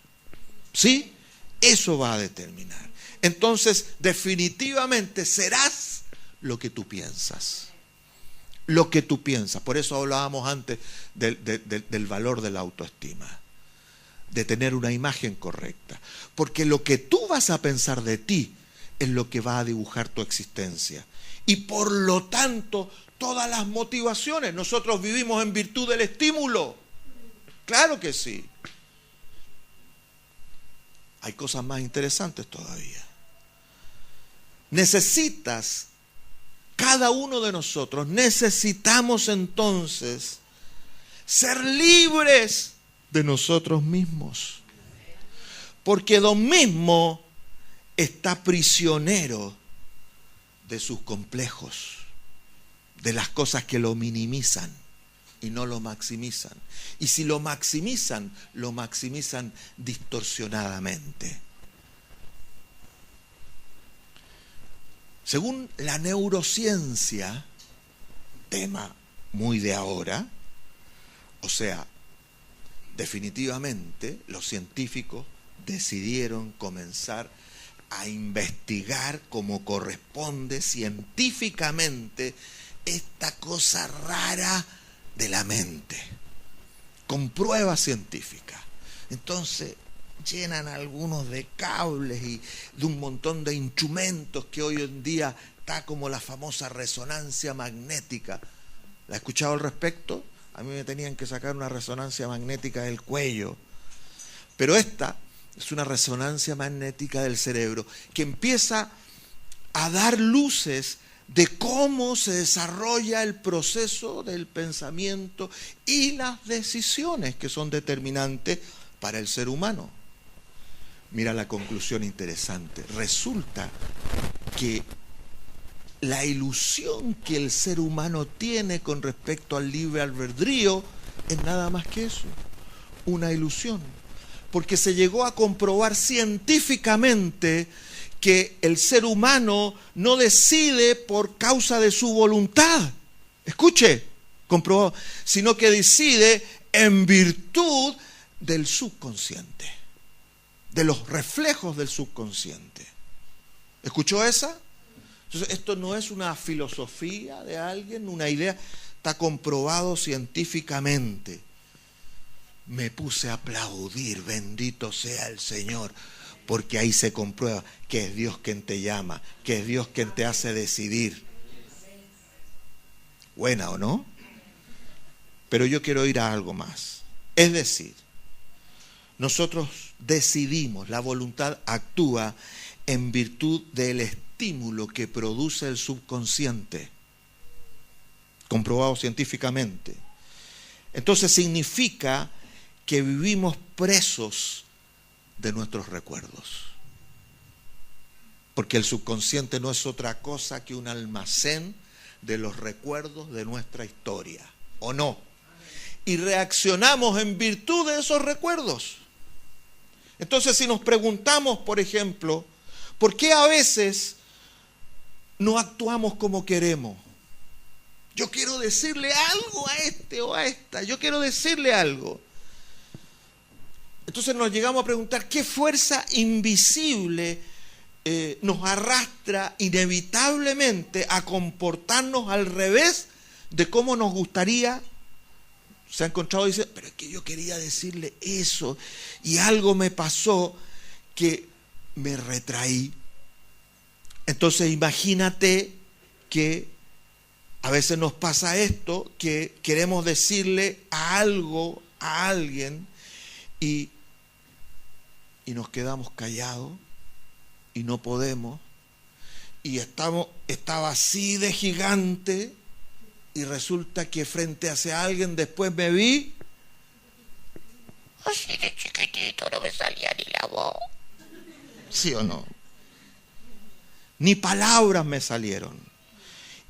¿Sí? Eso va a determinar. Entonces, definitivamente serás lo que tú piensas. Lo que tú piensas. Por eso hablábamos antes del valor de la autoestima. De tener una imagen correcta. Porque lo que tú vas a pensar de ti es lo que va a dibujar tu existencia. Y por lo tanto, todas las motivaciones. Nosotros vivimos en virtud del estímulo. Claro que sí. Hay cosas más interesantes todavía. Cada uno de nosotros necesitamos entonces ser libres de nosotros mismos. Porque Don mismo está prisionero de sus complejos, de las cosas que lo minimizan y no lo maximizan. Y si lo maximizan distorsionadamente. Según la neurociencia, tema muy de ahora, o sea, definitivamente los científicos decidieron comenzar a investigar como corresponde científicamente esta cosa rara de la mente, con pruebas científicas. Entonces llenan algunos de cables y de un montón de instrumentos que hoy en día está como la famosa resonancia magnética. ¿La has escuchado al respecto? A mí me tenían que sacar una resonancia magnética del cuello. Pero esta es una resonancia magnética del cerebro que empieza a dar luces de cómo se desarrolla el proceso del pensamiento y las decisiones que son determinantes para el ser humano. Mira la conclusión interesante. Resulta que la ilusión que el ser humano tiene con respecto al libre albedrío es nada más que eso, una ilusión. Porque se llegó a comprobar científicamente que el ser humano no decide por causa de su voluntad. Escuche, comprobado, sino que decide en virtud del subconsciente, de los reflejos del subconsciente. ¿Escuchó esa? Entonces, esto no es una filosofía de alguien, una idea, está comprobado científicamente. Me puse a aplaudir, bendito sea el Señor, porque ahí se comprueba que es Dios quien te llama, que es Dios quien te hace decidir. ¿Buena o no? Pero yo quiero ir a algo más. Es decir, nosotros decidimos, la voluntad actúa en virtud del estímulo estímulo que produce el subconsciente, comprobado científicamente. Entonces significa que vivimos presos de nuestros recuerdos. Porque el subconsciente no es otra cosa que un almacén de los recuerdos de nuestra historia, ¿o no? Y reaccionamos en virtud de esos recuerdos. Entonces, si nos preguntamos, por ejemplo, ¿por qué a veces no actuamos como queremos? Yo quiero decirle algo a este o a esta, yo quiero decirle algo. Entonces nos llegamos a preguntar, ¿qué fuerza invisible nos arrastra inevitablemente a comportarnos al revés de cómo nos gustaría? Se ha encontrado y dice, pero es que yo quería decirle eso y algo me pasó que me retraí. Entonces imagínate que a veces nos pasa esto, que queremos decirle algo a alguien y nos quedamos callados y no podemos, y estaba así de gigante, y resulta que frente a alguien después me vi así de chiquitito, no me salía ni la voz. ¿Sí o no? Ni palabras me salieron.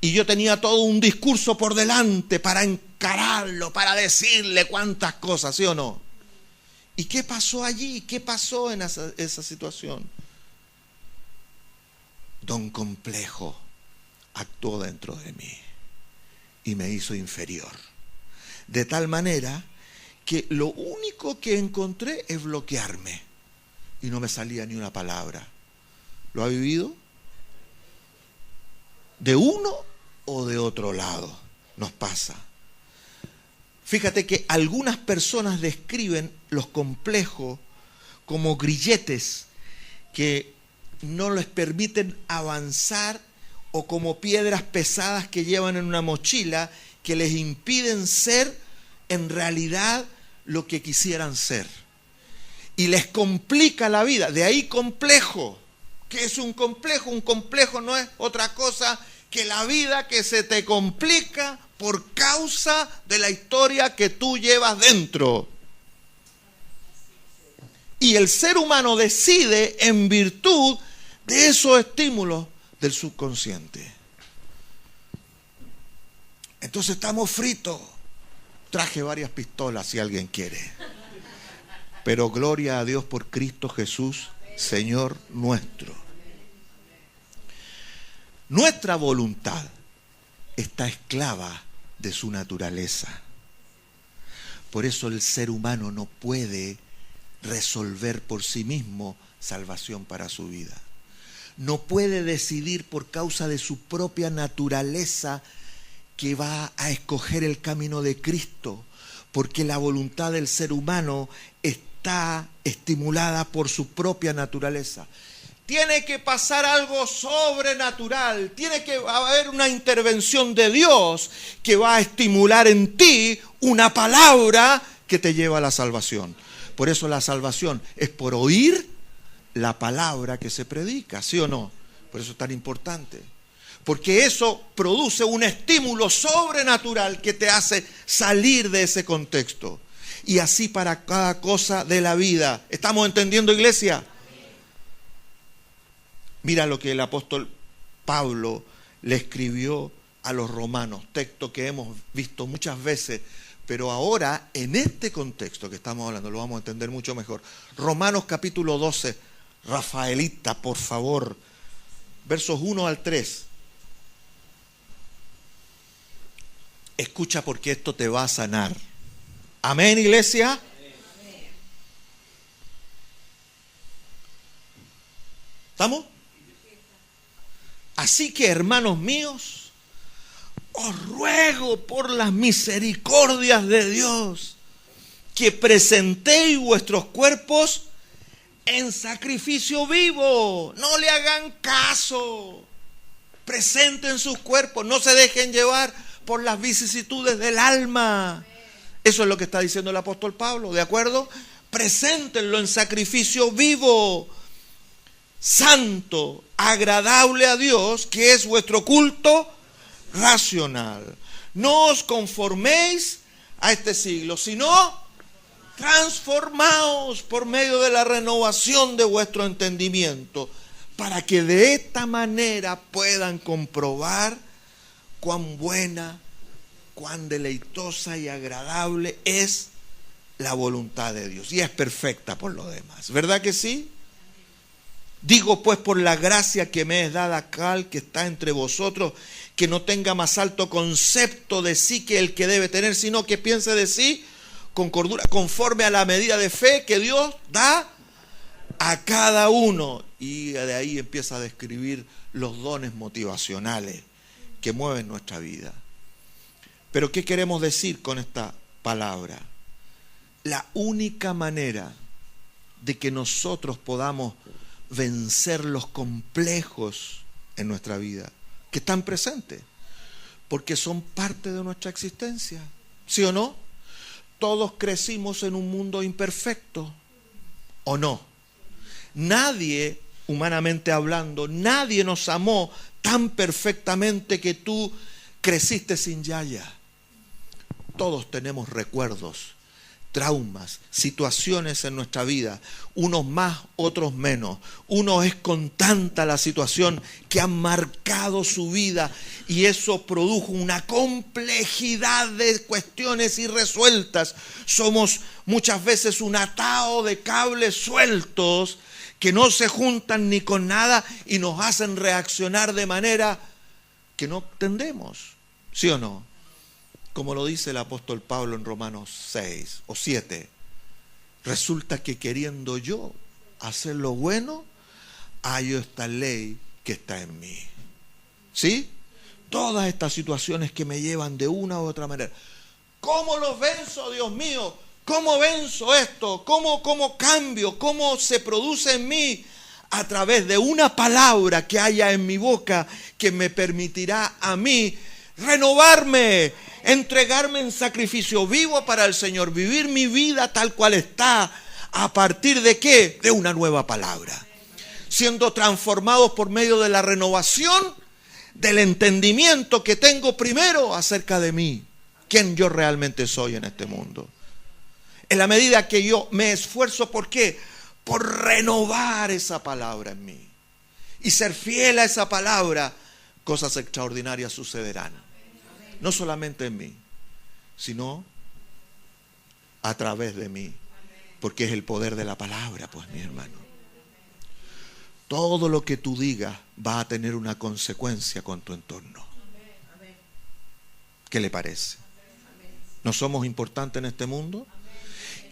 Y yo tenía todo un discurso por delante para encararlo, para decirle cuántas cosas, ¿sí o no? ¿Y qué pasó allí? ¿Qué pasó en esa situación? Don Complejo actuó dentro de mí y me hizo inferior. De tal manera que lo único que encontré es bloquearme y no me salía ni una palabra. ¿Lo ha vivido? De uno o de otro lado nos pasa. Fíjate que algunas personas describen los complejos como grilletes que no les permiten avanzar, o como piedras pesadas que llevan en una mochila que les impiden ser en realidad lo que quisieran ser. Y les complica la vida. De ahí complejo. ¿Qué es un complejo? Un complejo no es otra cosa que la vida que se te complica por causa de la historia que tú llevas dentro. Y el ser humano decide en virtud de esos estímulos del subconsciente. Entonces estamos fritos. Traje varias pistolas si alguien quiere. Pero gloria a Dios por Cristo Jesús, Señor nuestro. Nuestra voluntad está esclava de su naturaleza. Por eso el ser humano no puede resolver por sí mismo salvación para su vida. No puede decidir por causa de su propia naturaleza que va a escoger el camino de Cristo, porque la voluntad del ser humano está estimulada por su propia naturaleza. Tiene que pasar algo sobrenatural, tiene que haber una intervención de Dios que va a estimular en ti una palabra que te lleva a la salvación. Por eso la salvación es por oír la palabra que se predica, ¿sí o no? Por eso es tan importante. Porque eso produce un estímulo sobrenatural que te hace salir de ese contexto. Y así para cada cosa de la vida. ¿Estamos entendiendo, iglesia? Mira lo que el apóstol Pablo le escribió a los romanos, texto que hemos visto muchas veces, pero ahora en este contexto que estamos hablando lo vamos a entender mucho mejor. Romanos capítulo 12, Rafaelita, por favor, versos 1 al 3. Escucha porque esto te va a sanar. Amén, iglesia. ¿Estamos? Así que, hermanos míos, os ruego por las misericordias de Dios que presentéis vuestros cuerpos en sacrificio vivo. No le hagan caso. Presenten sus cuerpos. No se dejen llevar por las vicisitudes del alma. Eso es lo que está diciendo el apóstol Pablo, ¿de acuerdo? Preséntenlo en sacrificio vivo, santo, agradable a Dios, que es vuestro culto racional. No os conforméis a este siglo, sino transformaos por medio de la renovación de vuestro entendimiento, para que de esta manera puedan comprobar cuán buena, cuán deleitosa y agradable es la voluntad de Dios. Y es perfecta por lo demás. ¿Verdad que sí? Digo pues por la gracia que me es dada acá, que está entre vosotros, que no tenga más alto concepto de sí que el que debe tener, sino que piense de sí con cordura, conforme a la medida de fe que Dios da a cada uno. Y de ahí empieza a describir los dones motivacionales que mueven nuestra vida. Pero ¿qué queremos decir con esta palabra? La única manera de que nosotros podamos vencer los complejos en nuestra vida, que están presentes, porque son parte de nuestra existencia, ¿sí o no? Todos crecimos en un mundo imperfecto, ¿o no? Nadie, humanamente hablando, nadie nos amó tan perfectamente que tú creciste sin yaya. Todos tenemos recuerdos, traumas, situaciones en nuestra vida, unos más, otros menos. Uno es con tanta la situación que han marcado su vida y eso produjo una complejidad de cuestiones irresueltas. Somos muchas veces un atado de cables sueltos que no se juntan ni con nada y nos hacen reaccionar de manera que no entendemos, ¿sí o no? Como lo dice el apóstol Pablo en Romanos 6 o 7, resulta que queriendo yo hacer lo bueno, hallo esta ley que está en mí. ¿Sí? Todas estas situaciones que me llevan de una u otra manera. ¿Cómo los venzo, Dios mío? ¿Cómo venzo esto? ¿Cómo cambio? ¿Cómo se produce en mí? A través de una palabra que haya en mi boca que me permitirá a mí renovarme, entregarme en sacrificio vivo para el Señor, vivir mi vida tal cual está. ¿A partir de qué? De una nueva palabra. Siendo transformados por medio de la renovación del entendimiento que tengo primero acerca de mí, quién yo realmente soy en este mundo. En la medida que yo me esfuerzo, ¿por qué? Por renovar esa palabra en mí y ser fiel a esa palabra, cosas extraordinarias sucederán. No solamente en mí, sino a través de mí, porque es el poder de la palabra, pues, mi hermano. Todo lo que tú digas va a tener una consecuencia con tu entorno. ¿Qué le parece? ¿No somos importantes en este mundo?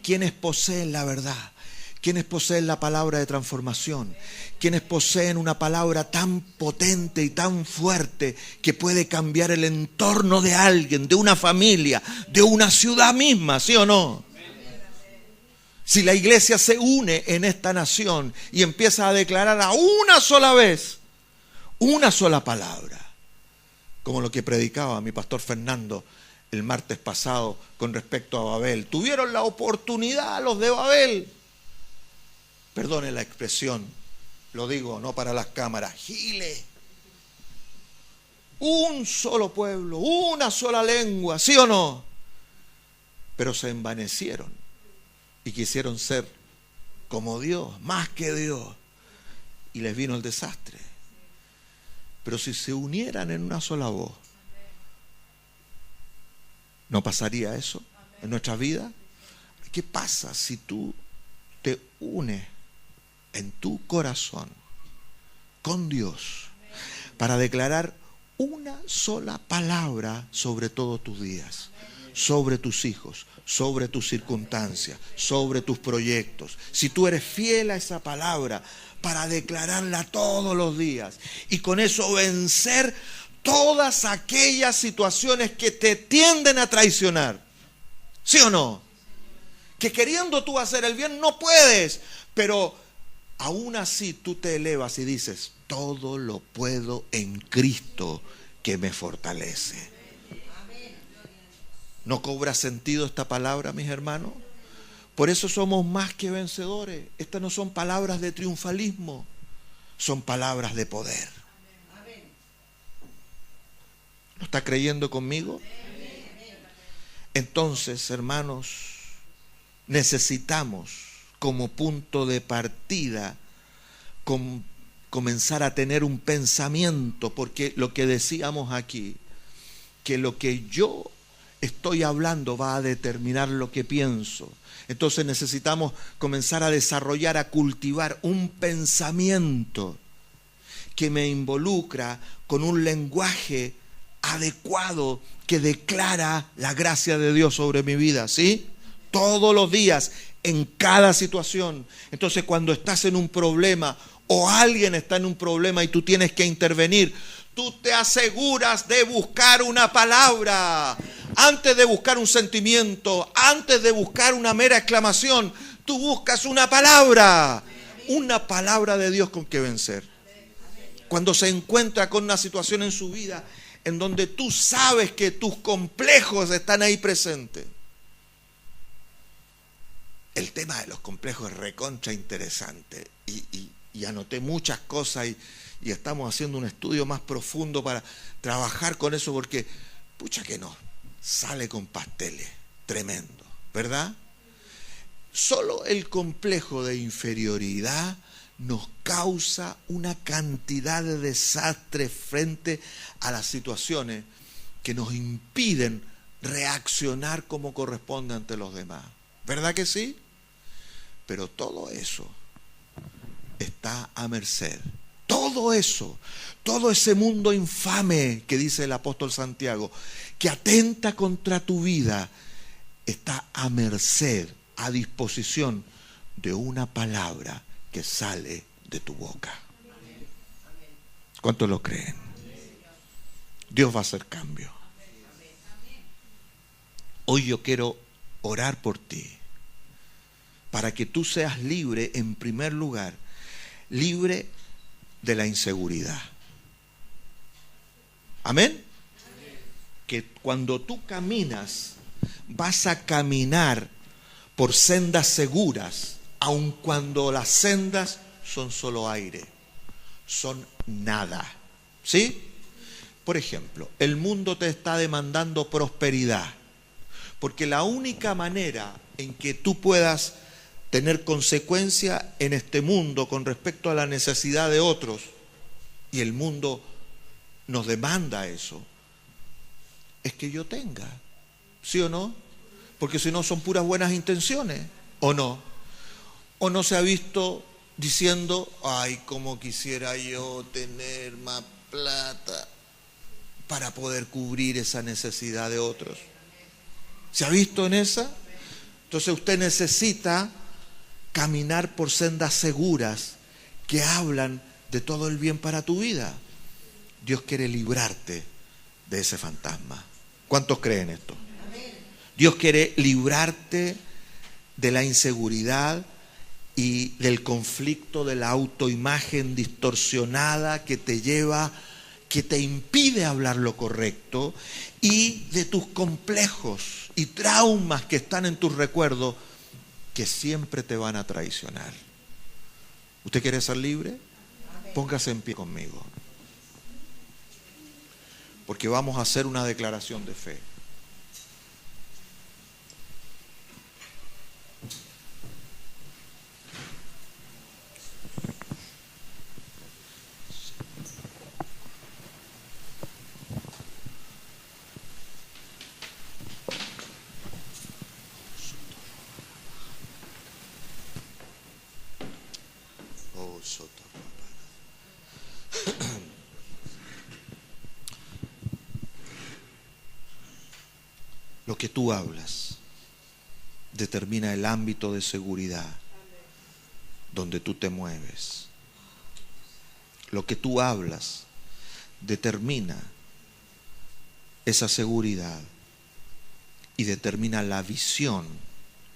¿Quiénes poseen la verdad? ¿Quiénes poseen la palabra de transformación? ¿Quiénes poseen una palabra tan potente y tan fuerte que puede cambiar el entorno de alguien, de una familia, de una ciudad misma, ¿sí o no? Si la iglesia se une en esta nación y empieza a declarar a una sola vez, una sola palabra, como lo que predicaba mi pastor Fernando el martes pasado con respecto a Babel. Tuvieron la oportunidad los de Babel. Perdone la expresión, lo digo no para las cámaras, giles. Un solo pueblo, una sola lengua, ¿sí o no? Pero se envanecieron y quisieron ser como Dios, más que Dios. Y les vino el desastre. Pero si se unieran en una sola voz, ¿no pasaría eso en nuestra vida? ¿Qué pasa si tú te unes en tu corazón con Dios para declarar una sola palabra sobre todos tus días, sobre tus hijos, sobre tus circunstancias, sobre tus proyectos? Si tú eres fiel a esa palabra para declararla todos los días y con eso vencer todas aquellas situaciones que te tienden a traicionar, ¿sí o no? Que queriendo tú hacer el bien no puedes, pero aún así tú te elevas y dices, todo lo puedo en Cristo que me fortalece. ¿No cobra sentido esta palabra, mis hermanos? Por eso somos más que vencedores. Estas no son palabras de triunfalismo. son palabras de poder. ¿Lo está creyendo conmigo? Entonces, hermanos, necesitamos como punto de partida comenzar a tener un pensamiento, porque lo que decíamos aquí, que lo que yo estoy hablando va a determinar lo que pienso. Entonces necesitamos comenzar a desarrollar, a cultivar un pensamiento que me involucra con un lenguaje adecuado que declara la gracia de Dios sobre mi vida, ¿sí? Todos los días, en cada situación. Entonces, cuando estás en un problema o alguien está en un problema y tú tienes que intervenir, tú te aseguras de buscar una palabra. Antes de buscar un sentimiento, antes de buscar una mera exclamación, tú buscas una palabra de Dios con que vencer. Cuando se encuentra con una situación en su vida en donde tú sabes que tus complejos están ahí presentes. El tema de los complejos es recontra interesante y anoté muchas cosas y estamos haciendo un estudio más profundo para trabajar con eso, porque pucha que no, sale con pasteles, tremendo, ¿verdad? Solo el complejo de inferioridad nos causa una cantidad de desastres frente a las situaciones que nos impiden reaccionar como corresponde ante los demás. ¿Verdad que sí? Pero todo eso está a merced. Todo eso, todo ese mundo infame que dice el apóstol Santiago, que atenta contra tu vida, está a merced, a disposición de una palabra que sale de tu boca. ¿Cuántos lo creen? Dios va a hacer cambio. Hoy yo quiero orar por ti, para que tú seas libre, en primer lugar, libre de la inseguridad. ¿Amén? Que cuando tú caminas, vas a caminar por sendas seguras, aun cuando las sendas son solo aire, son nada. ¿Sí? Por ejemplo, el mundo te está demandando prosperidad, porque la única manera en que tú puedas tener consecuencia en este mundo con respecto a la necesidad de otros, y el mundo nos demanda eso, es que yo tenga, ¿sí o no? Porque si no son puras buenas intenciones, ¿o no? ¿O no se ha visto diciendo, ay, cómo quisiera yo tener más plata para poder cubrir esa necesidad de otros? ¿Se ha visto en esa? Entonces usted necesita caminar por sendas seguras que hablan de todo el bien para tu vida. Dios quiere librarte de ese fantasma. ¿Cuántos creen esto? Dios quiere librarte de la inseguridad y del conflicto de la autoimagen distorsionada que te lleva, que te impide hablar lo correcto, y de tus complejos y traumas que están en tus recuerdos, que siempre te van a traicionar. ¿Usted quiere ser libre? Póngase en pie conmigo, porque vamos a hacer una declaración de fe. Lo que tú hablas determina el ámbito de seguridad donde tú te mueves. Lo que tú hablas determina esa seguridad y determina la visión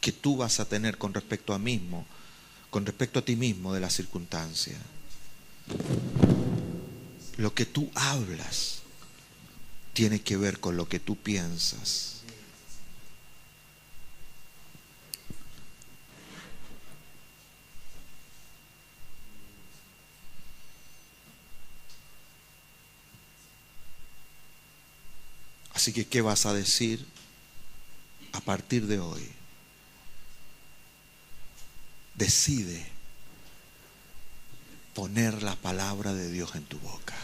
que tú vas a tener con respecto a ti mismo de la circunstancia. Lo que tú hablas tiene que ver con lo que tú piensas. Así que, ¿qué vas a decir a partir de hoy? Decide poner la palabra de Dios en tu boca.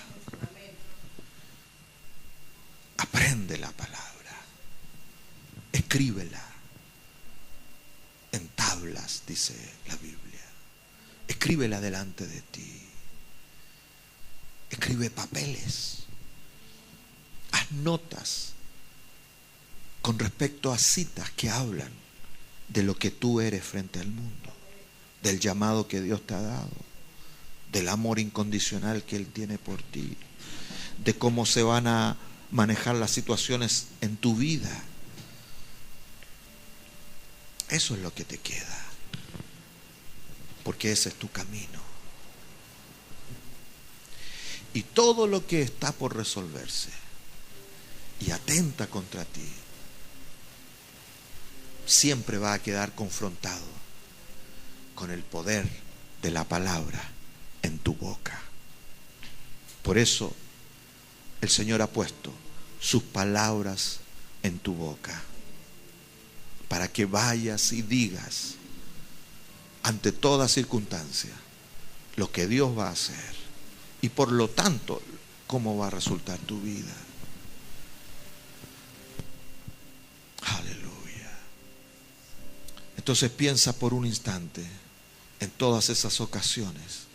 Aprende la palabra. Escríbela en tablas, dice la Biblia. Escríbela delante de ti. Escribe papeles. Haz notas con respecto a citas que hablan de lo que tú eres frente al mundo, del llamado que Dios te ha dado, del amor incondicional que Él tiene por ti, de cómo se van a manejar las situaciones en tu vida. Eso es lo que te queda, porque ese es tu camino. Y todo lo que está por resolverse y atenta contra ti, siempre va a quedar confrontado con el poder de la palabra en tu boca. Por eso el Señor ha puesto sus palabras en tu boca, para que vayas y digas ante toda circunstancia lo que Dios va a hacer y por lo tanto cómo va a resultar tu vida. Aleluya. Entonces piensa por un instante en todas esas ocasiones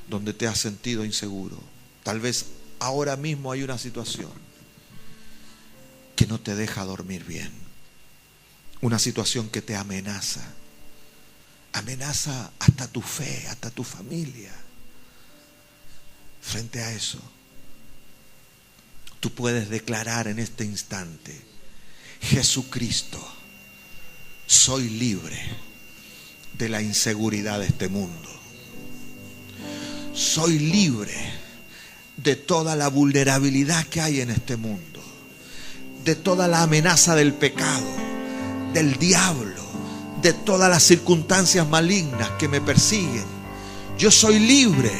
donde te has sentido inseguro. Tal vez ahora mismo hay una situación que no te deja dormir bien. Una situación que te amenaza. Amenaza hasta tu fe, hasta tu familia. Frente a eso, tú puedes declarar en este instante: Jesucristo, soy libre de la inseguridad de este mundo. Soy libre de toda la vulnerabilidad que hay en este mundo, de toda la amenaza del pecado, del diablo, de todas las circunstancias malignas que me persiguen. Yo soy libre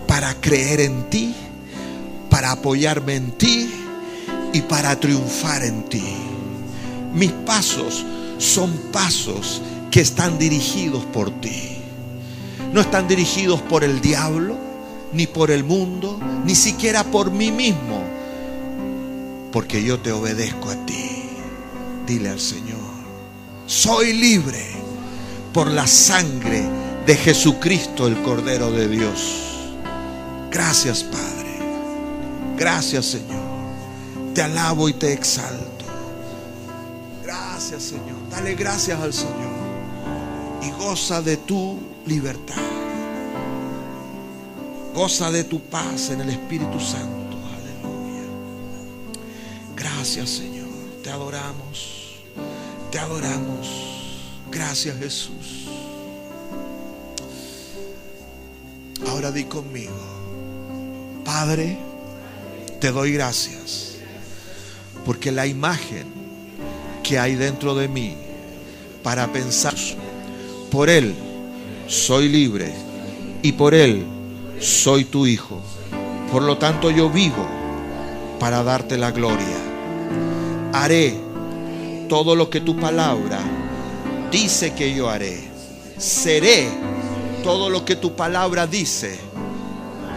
para creer en ti, para apoyarme en ti y para triunfar en ti. Mis pasos son pasos que están dirigidos por ti. No están dirigidos por el diablo, ni por el mundo, ni siquiera por mí mismo, porque yo te obedezco a ti. Dile al Señor: soy libre por la sangre de Jesucristo, el Cordero de Dios. Gracias, Padre. Gracias, Señor. Te alabo y te exalto. Gracias, Señor. Dale gracias al Señor y goza de tu libertad. Goza de tu paz en el Espíritu Santo. Aleluya. Gracias, Señor. Te adoramos. Te adoramos. Gracias, Jesús. Ahora di conmigo: Padre, te doy gracias porque la imagen que hay dentro de mí para pensar, por Él soy libre y por Él soy tu hijo. Por lo tanto, yo vivo para darte la gloria. Haré todo lo que tu palabra dice que yo haré. Seré todo lo que tu palabra dice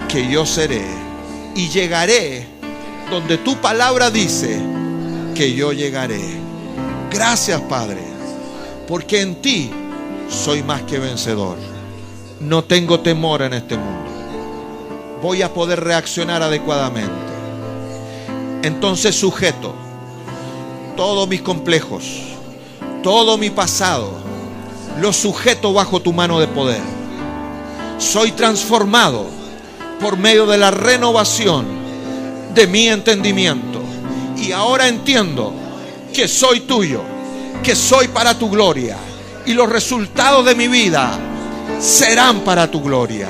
que yo seré. Y llegaré donde tu palabra dice que yo llegaré. Gracias, Padre, porque en ti soy más que vencedor. No tengo temor en este mundo. Voy a poder reaccionar adecuadamente. Entonces sujeto todos mis complejos, todo mi pasado, lo sujeto bajo tu mano de poder. Soy transformado por medio de la renovación de mi entendimiento. Y ahora entiendo que soy tuyo, que soy para tu gloria. Y los resultados de mi vida serán para tu gloria.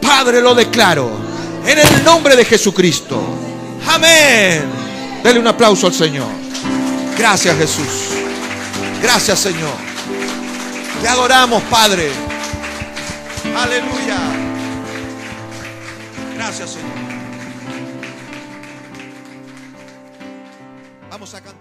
Padre, lo declaro en el nombre de Jesucristo. Amén. Dele un aplauso al Señor. Gracias, Jesús. Gracias, Señor. Te adoramos, Padre. Aleluya. Gracias, Señor. a cantar.